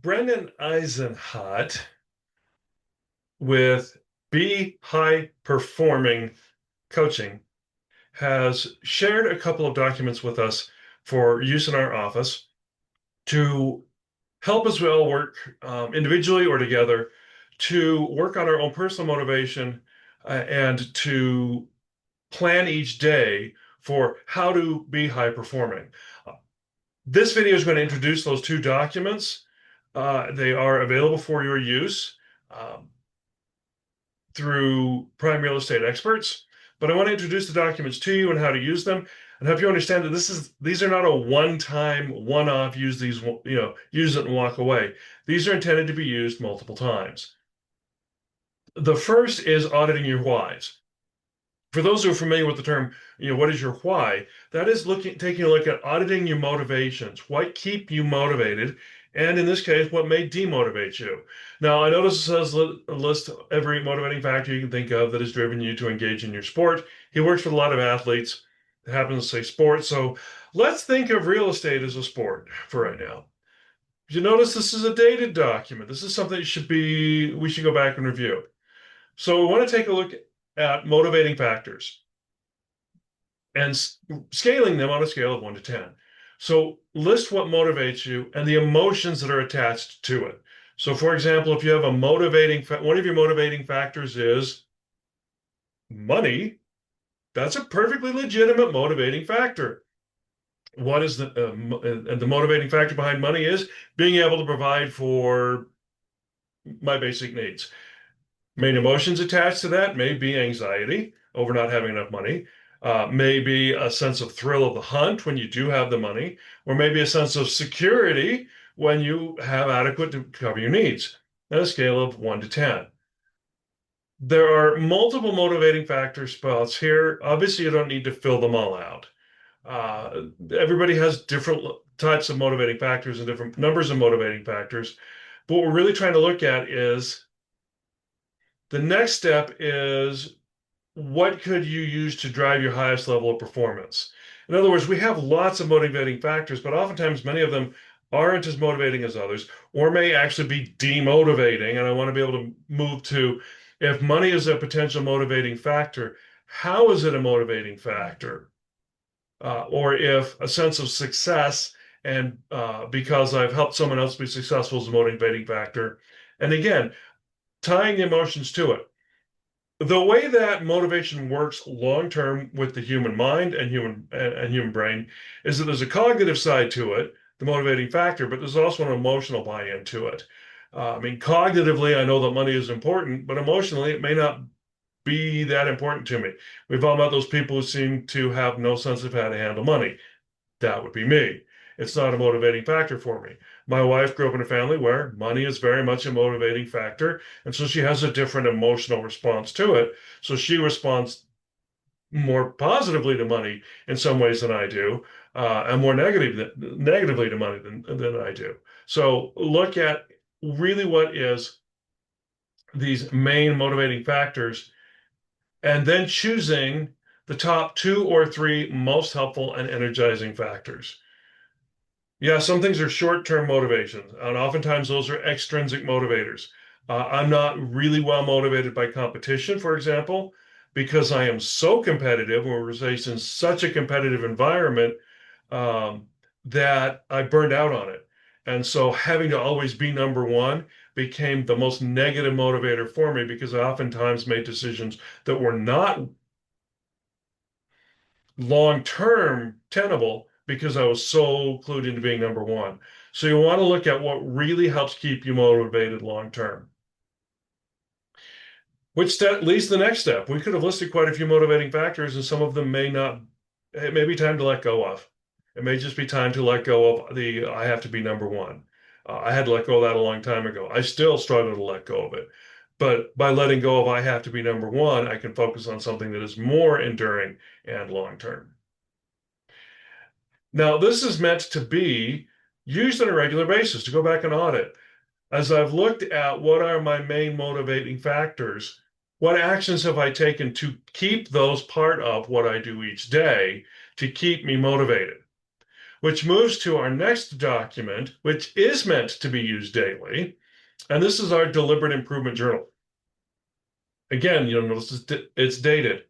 Brendan Eisenhot with Be High Performing Coaching has shared a couple of documents with us for use in our office to help us all work individually or together to work on our own personal motivation and to plan each day for how to be high performing. This video is going to introduce those two documents. They are available for your use. Um, through prime real estate experts, but I want to introduce the documents to you and how to use them and help you understand that these are not a one-time, one-off, use it and walk away. These are intended to be used multiple times. The first is auditing your whys. For those who are familiar with the term, what is your why? That is taking a look at auditing your motivations, what keep you motivated, and in this case, what may demotivate you. Now, I notice it says list every motivating factor you can think of that has driven you to engage in your sport. He works with a lot of athletes. It happens to say sport. So let's think of real estate as a sport for right now. You notice this is a dated document. This is something we should go back and review. So we want to take a look at motivating factors and scaling them on a scale of 1 to 10. So list what motivates you and the emotions that are attached to it. So for example, if you have one of your motivating factors is money, that's a perfectly legitimate motivating factor. What is the motivating factor behind money is being able to provide for my basic needs. Main emotions attached to that may be anxiety over not having enough money, maybe a sense of thrill of the hunt when you do have the money, or maybe a sense of security when you have adequate to cover your needs at a scale of 1 to 10. There are multiple motivating factor spots here. Obviously, you don't need to fill them all out. Everybody has different types of motivating factors and different numbers of motivating factors. But what we're really trying to look at is the next step is what could you use to drive your highest level of performance? In other words, we have lots of motivating factors, but oftentimes many of them aren't as motivating as others, or may actually be demotivating. And I want to be able to move to if money is a potential motivating factor, how is it a motivating factor? Or if a sense of success and because I've helped someone else be successful is a motivating factor. And again, tying the emotions to it. The way that motivation works long term with the human mind and human brain is that there's a cognitive side to it, the motivating factor, but there's also an emotional buy-in to it. I mean, cognitively, I know that money is important, but emotionally, it may not be that important to me. We've all met those people who seem to have no sense of how to handle money. That would be me. It's not a motivating factor for me. My wife grew up in a family where money is very much a motivating factor. And so she has a different emotional response to it. So she responds more positively to money in some ways than I do, and more negatively to money than I do. So look at really what is these main motivating factors and then choosing the top two or three most helpful and energizing factors. Yeah, some things are short-term motivations, and oftentimes those are extrinsic motivators. I'm not really well motivated by competition, for example, because I am so competitive, and we're raised in such a competitive environment um, that I burned out on it. And so having to always be number one became the most negative motivator for me because I oftentimes made decisions that were not long-term tenable because I was so clued into being number one. So you want to look at what really helps keep you motivated long term. Which step leads to the next step. We could have listed quite a few motivating factors, and some of them may not, it may be time to let go of. It may just be time to let go of the I have to be number one. I had to let go of that a long time ago. I still struggle to let go of it. But by letting go of I have to be number one, I can focus on something that is more enduring and long term. Now, this is meant to be used on a regular basis to go back and audit. As I've looked at what are my main motivating factors, what actions have I taken to keep those part of what I do each day to keep me motivated? which moves to our next document, which is meant to be used daily. And this is our deliberate improvement journal. Again, you'll notice it's dated.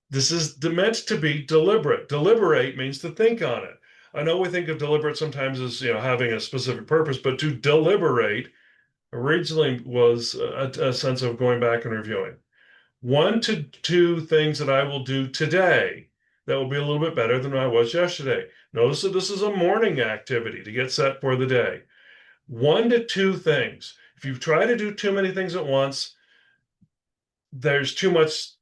This is meant to be deliberate. Deliberate means to think on it. I know we think of deliberate sometimes as having a specific purpose, but to deliberate originally was a sense of going back and reviewing. 1 to 2 things that I will do today that will be a little bit better than I was yesterday. Notice that this is a morning activity to get set for the day. 1 to 2 things. If you try to do too many things at once, there's too much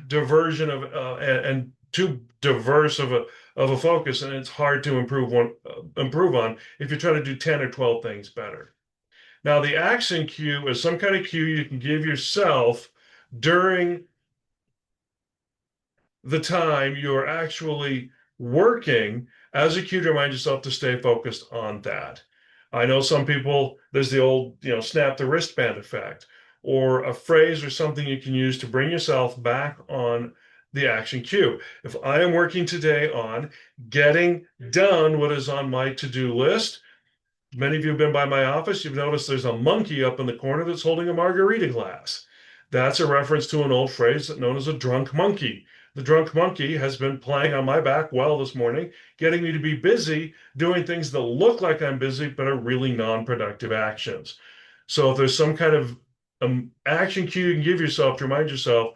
diversion of and too diverse of a focus, and it's hard to improve on if you try to do 10 or 12 things better. Now, the action cue is some kind of cue you can give yourself during the time you're actually working as a cue to remind yourself to stay focused on that. I know some people, there's the old, snap the wristband effect, or a phrase or something you can use to bring yourself back on the action cue. If I am working today on getting done what is on my to-do list, many of you have been by my office. You've noticed there's a monkey up in the corner that's holding a margarita glass. That's a reference to an old phrase known as a drunk monkey. The drunk monkey has been playing on my back well this morning, getting me to be busy doing things that look like I'm busy, but are really non-productive actions. So if there's some kind of action cue you can give yourself to remind yourself,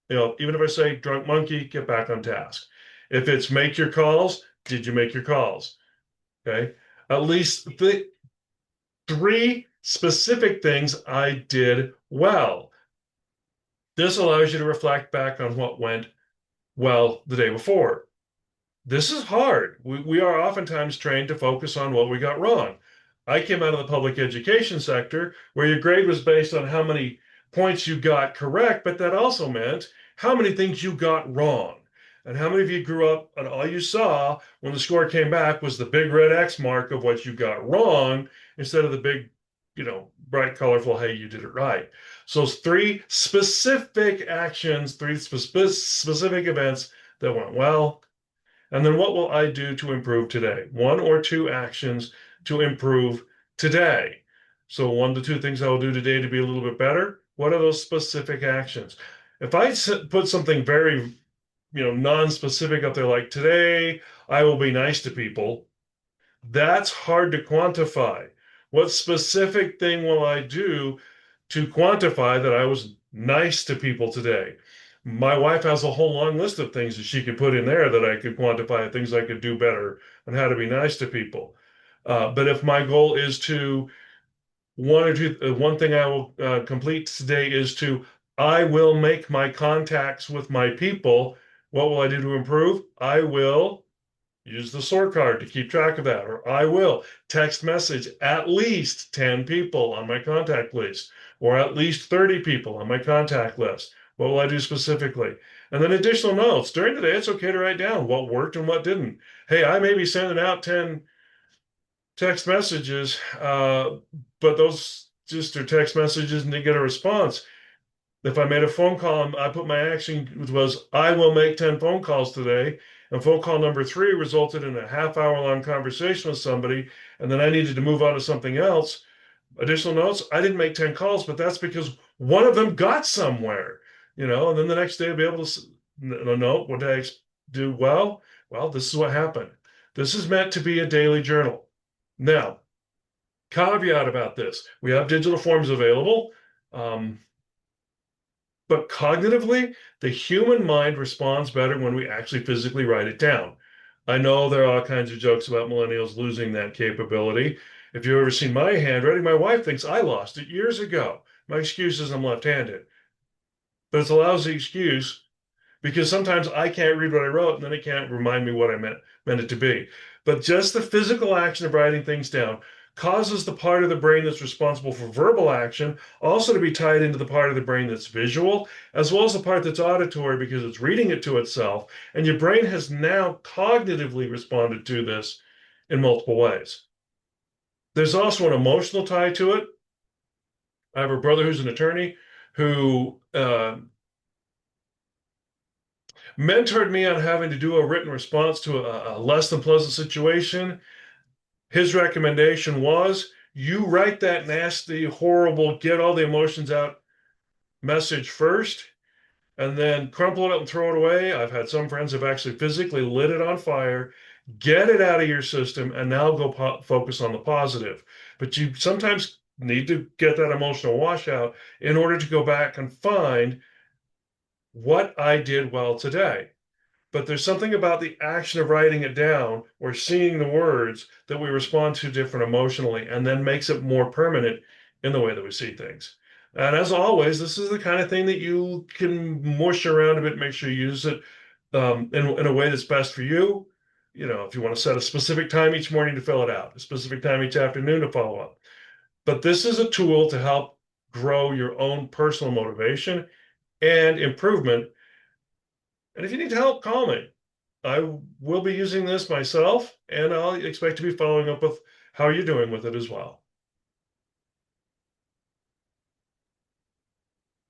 even if I say drunk monkey, get back on task. If it's make your calls, did you make your calls? Okay. At least 3 specific things I did well. This allows you to reflect back on what went well the day before. This is hard. We are oftentimes trained to focus on what we got wrong. I came out of the public education sector where your grade was based on how many points you got correct, but that also meant how many things you got wrong. And how many of you grew up and all you saw when the score came back was the big red X mark of what you got wrong instead of the big, bright, colorful, hey, you did it right. So 3 specific actions, 3 specific events that went well. And then what will I do to improve today? 1 or 2 actions to improve today. So 1 to 2 things I will do today to be a little bit better. What are those specific actions? If I put something very, non-specific up there, like today I will be nice to people, that's hard to quantify. What specific thing will I do to quantify that I was nice to people today? My wife has a whole long list of things that she could put in there that I could quantify, things I could do better on how to be nice to people. But if my goal is to 1 thing I will complete today is I will make my contacts with my people. What will I do to improve? I will use the sort card to keep track of that, or I will text message at least 10 people on my contact list, or at least 30 people on my contact list. What will I do specifically? And then additional notes. During the day, it's okay to write down what worked and what didn't. Hey, I may be sending out 10 text messages, but those just are text messages and they get a response. If I made a phone call, I put my action was I will make 10 phone calls today. And phone call number 3 resulted in a half-hour long conversation with somebody, and then I needed to move on to something else. Additional notes, I didn't make 10 calls, but that's because one of them got somewhere, and then the next day I'll be able to no, what did I do well? Well, this is what happened. This is meant to be a daily journal. Now, caveat about this, we have digital forms available. But cognitively, the human mind responds better when we actually physically write it down. I know there are all kinds of jokes about millennials losing that capability. If you've ever seen my handwriting, my wife thinks I lost it years ago. My excuse is I'm left-handed. But it's a lousy excuse because sometimes I can't read what I wrote and then it can't remind me what I meant it to be. But just the physical action of writing things down causes the part of the brain that's responsible for verbal action also to be tied into the part of the brain that's visual, as well as the part that's auditory because it's reading it to itself. And your brain has now cognitively responded to this in multiple ways. There's also an emotional tie to it. I have a brother who's an attorney who mentored me on having to do a written response to a less than pleasant situation. His recommendation was you write that nasty, horrible, get all the emotions out message first, and then crumple it up and throw it away. I've had some friends have actually physically lit it on fire, get it out of your system, and now go focus on the positive. But you sometimes need to get that emotional washout in order to go back and find what I did well today. But there's something about the action of writing it down or seeing the words that we respond to different emotionally and then makes it more permanent in the way that we see things. And as always, this is the kind of thing that you can mush around a bit, make sure you use it in a way that's best for you. You know, if you want to set a specific time each morning to fill it out, a specific time each afternoon to follow up. But this is a tool to help grow your own personal motivation and improvement. And if you need help, call me. I will be using this myself, and I'll expect to be following up with how you're doing with it as well.